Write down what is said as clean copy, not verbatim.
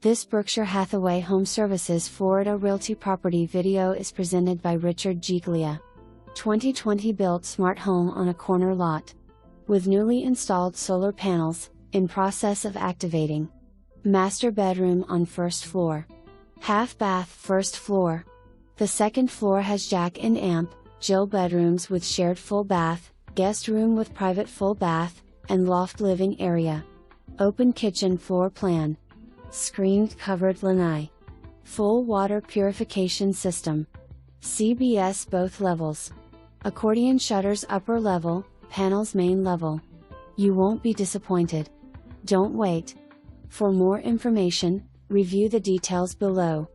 This Berkshire Hathaway HomeServices Florida Realty property video is presented by Giglia. 2020 built smart home on a corner lot. With newly installed solar panels, in process of activating. Master bedroom on first floor. Half bath first floor. The second floor has jack and amp, Jill bedrooms with shared full bath, guest room with private full bath, and loft living area. Open kitchen floor plan. Screened covered lanai. Full water purification system. CBS both levels. Accordion shutters upper level, panels main level. You won't be disappointed. Don't wait. For more information, review the details below.